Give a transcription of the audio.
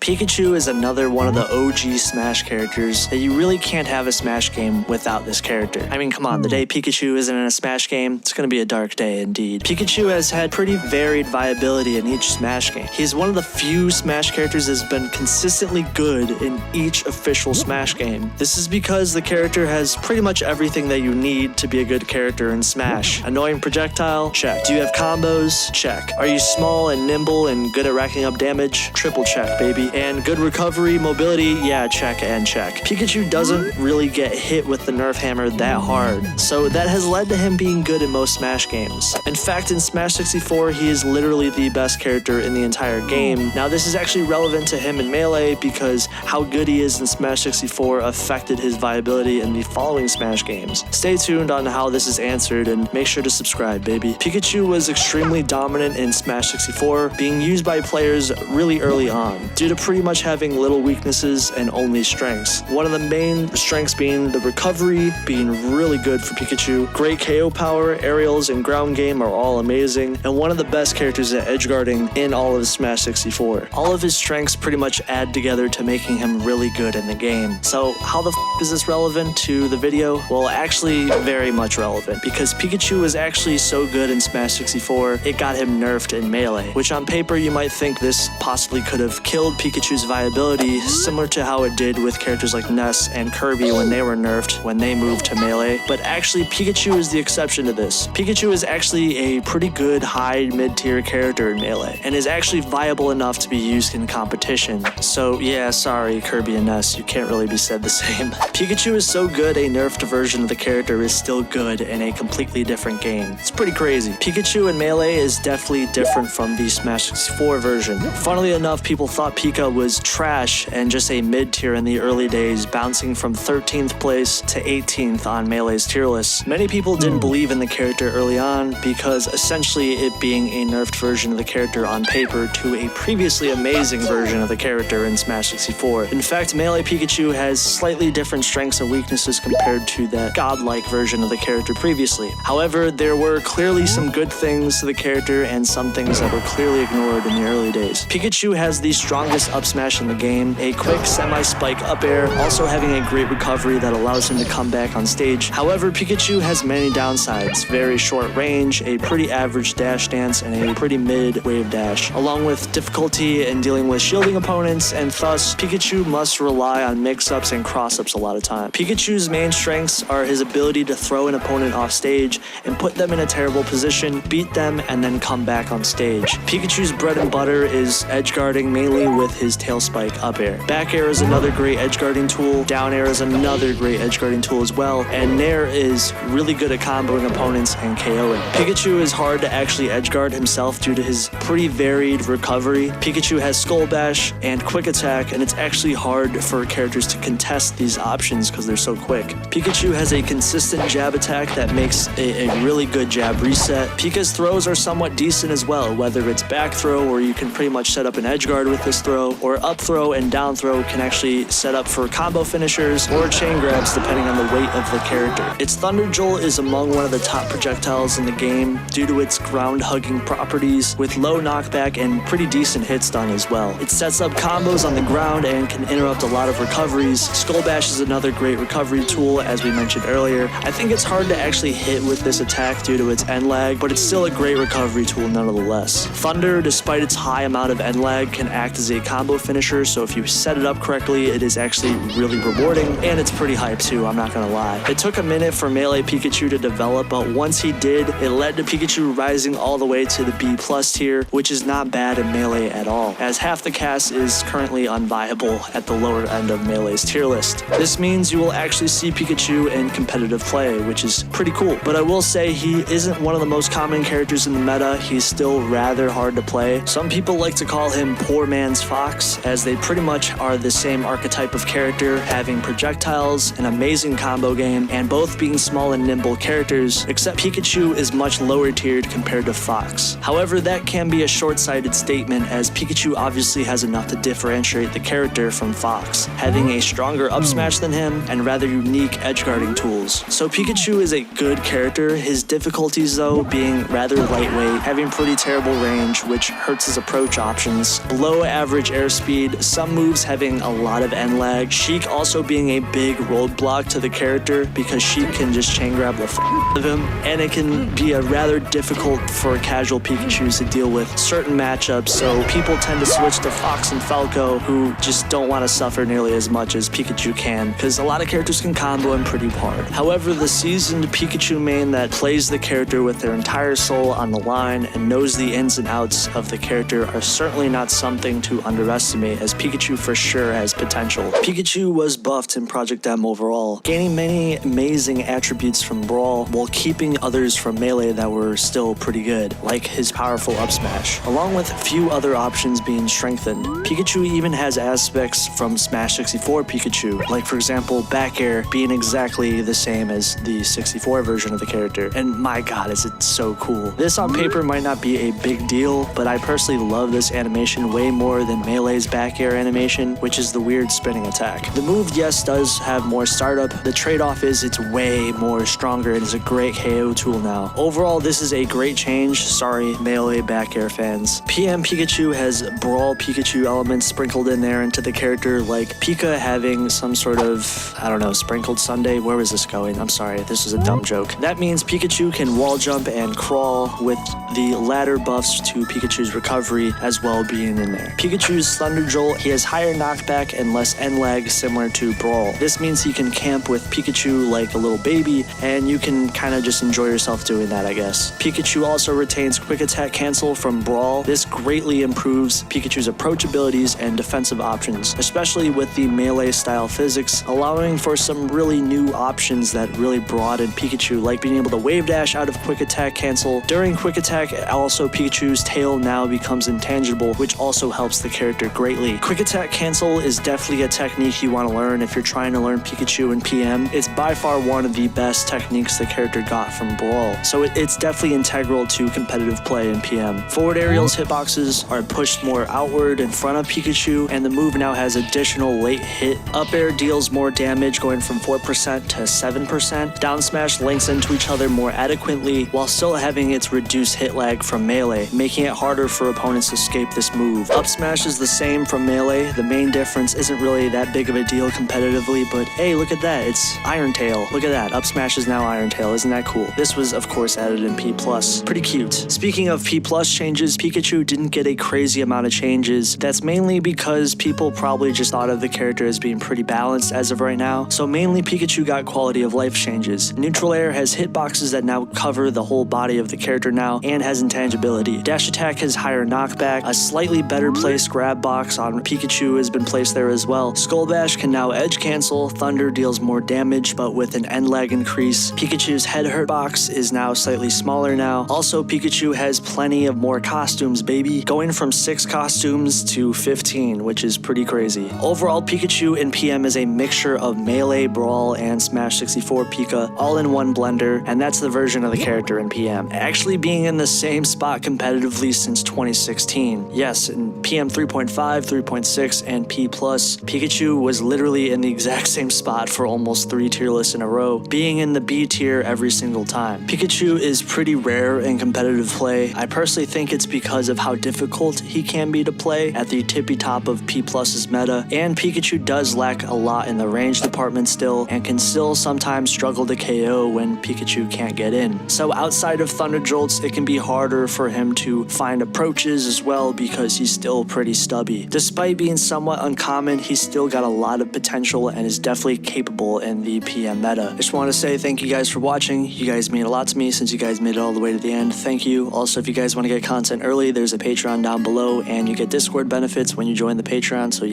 Pikachu is another one of the OG Smash characters that you really can't have a Smash game without this character. I mean, come on, the day Pikachu isn't in a Smash game, it's gonna be a dark day indeed. Pikachu has had pretty varied viability in each Smash game. He's one of the few Smash characters that's been consistently good in each official Smash game. This is because the character has pretty much everything that you need to be a good character in Smash. Annoying projectile? Check. Do you have combos? Check. Are you small and nimble and good at racking up damage? Triple check, baby. And good recovery, mobility? Yeah, check and check. Pikachu doesn't really get hit with the Nerf hammer that hard, so that has led to him being good in most Smash games. In fact, in Smash 64, he is literally the best character in the entire game. Now, this is actually relevant to him in Melee because how good he is in Smash 64 affected his viability in the following Smash games. Stay tuned on how this is answered and make sure to subscribe, baby. Pikachu was extremely dominant in Smash 64, being used by players really early on, due to pretty much having little weaknesses and only strengths. One of the main strengths being the recovery, being really good for Pikachu. Great KO power, aerials, and ground game are all amazing, and one of the best characters at edgeguarding in all of Smash 64. All of his strengths pretty much add together to making him really good in the game. So how the f is this relevant to the video? Well, actually very much relevant, because Pikachu was actually so good in Smash 64, it got him nerfed in Melee, which on paper you might think this possibly could have killed Pikachu's viability, similar to how it did with characters like Ness and Kirby when they were nerfed when they moved to Melee. But actually, Pikachu is the exception to this. Pikachu is actually a pretty good high mid-tier character in Melee, and is actually viable enough to be used in competition. So yeah, sorry Kirby and Ness, you can't really be said the same. Pikachu is so good a nerfed version of the character is still good in a completely different game. It's pretty crazy. Pikachu in Melee is definitely different from the Smash 64 version. Funnily enough, people thought Pika was trash and just a mid-tier in the early days, bouncing from 13th place to 18th on Melee's tier list. Many people didn't believe in the character early on because essentially it being a nerfed version of the character on paper to a previously amazing version of the character in Smash 64. In fact, Melee Pikachu has slightly different strengths and weaknesses compared to that godlike version of the character previously. However, there were clearly some good things to the character and some things that were clearly ignored in the early days. Pikachu has the strongest up smash in the game, a quick semi-spike up air, also having a great recovery that allows him to come back on stage. However, Pikachu has many downsides: very short range, a pretty average dash dance, and a pretty mid wave dash, along with difficulty in dealing with shielding opponents, and thus Pikachu must rely on mix-ups and cross-ups a lot of time. Pikachu's main strengths are his ability to throw an opponent off stage and put them in a terrible position, beat them, and then come back on stage. Pikachu's bread and butter is edge guarding, mainly with his tail spike up air. Back air is another great edge guarding tool, down air is another great edge guarding tool as well, and nair is really good at comboing opponents and KOing. Pikachu is hard to actually edge guard himself due to his pretty varied recovery. Pikachu has Skull Bash and Quick Attack, and it's actually hard for characters to contest these options because they're so quick. Pikachu has a consistent jab attack that makes a really good jab reset. Pika's throws are somewhat decent as well, whether it's back throw where you can pretty much set up an edge guard with this throw, or up throw and down throw can actually set up for combo finishers or chain grabs depending on the weight of the character. Its Thunder Jolt is among one of the top projectiles in the game due to its ground hugging properties with low knockback and pretty decent hit stun as well. It sets up combos on the ground and can interrupt a lot of recoveries. Skull Bash is another great recovery tool, as we mentioned earlier. I think it's hard to actually hit with this attack due to its end lag, but it's still a great recovery tool nonetheless. Thunder, despite its high amount of end lag, can act as a combo finisher, so if you set it up correctly, it is actually really rewarding, and it's pretty hype too, I'm not gonna lie. It took a minute for Melee Pikachu to develop, but once he did, it led to Pikachu rising all the way to the B+ tier, which is not bad in Melee at all, as half the cast is currently unviable at the lower end of Melee's tier list. This means you will actually see Pikachu in competitive play, which is pretty cool, but I will say he isn't one of the most common characters in the meta. He's still rather hard to play. Some people like to call him poor man's Fox, as they pretty much are the same archetype of character, having projectiles, an amazing combo game, and both being small and nimble characters, except Pikachu is much lower tiered compared to Fox. However, that can be a short-sighted statement, as Pikachu obviously has enough to differentiate the character from Fox, having a stronger up smash than him and rather unique edge guarding tools. So Pikachu is a good character, his difficulties though being rather lightweight, having pretty terrible range which hurts his approach options, below average much airspeed, some moves having a lot of end lag, Sheik also being a big roadblock to the character because Sheik can just chain grab the out of him, and it can be a rather difficult for casual Pikachus to deal with certain matchups, so people tend to switch to Fox and Falco, who just don't want to suffer nearly as much as Pikachu can, because a lot of characters can combo him pretty hard. However, the seasoned Pikachu main that plays the character with their entire soul on the line and knows the ins and outs of the character are certainly not something to underestimate, as Pikachu for sure has potential. Pikachu was buffed in Project M overall, gaining many amazing attributes from Brawl while keeping others from Melee that were still pretty good, like his powerful up smash, along with a few other options being strengthened. Pikachu even has aspects from Smash 64 Pikachu, like for example back air being exactly the same as the 64 version of the character, and my god is it so cool. This on paper might not be a big deal, but I personally love this animation way more than Melee's back air animation, which is the weird spinning attack. The move, yes, does have more startup. The trade-off is it's way more stronger and is a great KO tool now. Overall, this is a great change. Sorry, Melee back air fans. PM Pikachu has Brawl Pikachu elements sprinkled in there into the character, like Pika having some sort of, I don't know, sprinkled sundae. Where was this going? I'm sorry, this is a dumb joke. That means Pikachu can wall jump and crawl, with the latter buffs to Pikachu's recovery as well being in there. Pikachu's Thunder Jolt, he has higher knockback and less end lag similar to Brawl. This means he can camp with Pikachu like a little baby, and you can kind of just enjoy yourself doing that, I guess. Pikachu also retains Quick Attack Cancel from Brawl. This greatly improves Pikachu's approach abilities and defensive options, especially with the Melee style physics, allowing for some really new options that really broaden Pikachu, like being able to Wave Dash out of Quick Attack Cancel. During Quick Attack, also Pikachu's tail now becomes intangible, which also helps the character greatly. Quick Attack Cancel is definitely a technique you want to learn if you're trying to learn Pikachu in PM. It's by far one of the best techniques the character got from Brawl, so it's definitely integral to competitive play in PM. Forward aerials hitboxes are pushed more outward in front of Pikachu, and the move now has additional late hit. Up air deals more damage, going from 4% to 7%. Down smash links into each other more adequately while still having its reduced hit lag from Melee, making it harder for opponents to escape this move. Up smash is the same from Melee. The main difference isn't really that big of a deal competitively, but hey, look at that, it's Iron Tail. Look at that, up smash is now Iron Tail, isn't that cool? This was of course added in P+. Pretty cute. Speaking of P+ changes, Pikachu didn't get a crazy amount of changes. That's mainly because people probably just thought of the character as being pretty balanced as of right now, so mainly Pikachu got quality of life changes. Neutral Air has hitboxes that now cover the whole body of the character now, and has intangibility. Dash Attack has higher knockback. A slightly better placed grab box on Pikachu has been placed there as well. Skull Bash can now edge cancel. Thunder deals more damage, but with an end lag increase. Pikachu's head hurt box is now slightly smaller now. Also, Pikachu has plenty of more costumes, baby, going from 6 costumes to 15, which is pretty crazy. Overall, Pikachu in PM is a mixture of Melee, Brawl, and Smash 64 Pika, all in one blender, and that's the version of the character in PM, actually being in the same spot competitively since 2016. Yes, in PM 3.5, 3.6, and P+, Pikachu was literally in the exact same spot for almost 3 tier lists in a row, being in the B tier every single time. Pikachu is pretty rare in competitive play. I personally think it's because of how difficult he can be to play at the tippy top of P+'s meta, and Pikachu does lack a lot in the range department still, and can still sometimes struggle to KO when Pikachu can't get in. So outside of Thunder Jolts, it can be harder for him to find approaches as well because he's still pretty stubby. Despite being somewhat uncommon, he's still got a lot of potential and is definitely capable in the PM meta. I just want to say thank you guys for watching. You guys mean a lot to me since you guys made it all the way to the end. Thank you. Also, if you guys want to get content early, there's a Patreon down below, and you get Discord benefits when you join the Patreon, so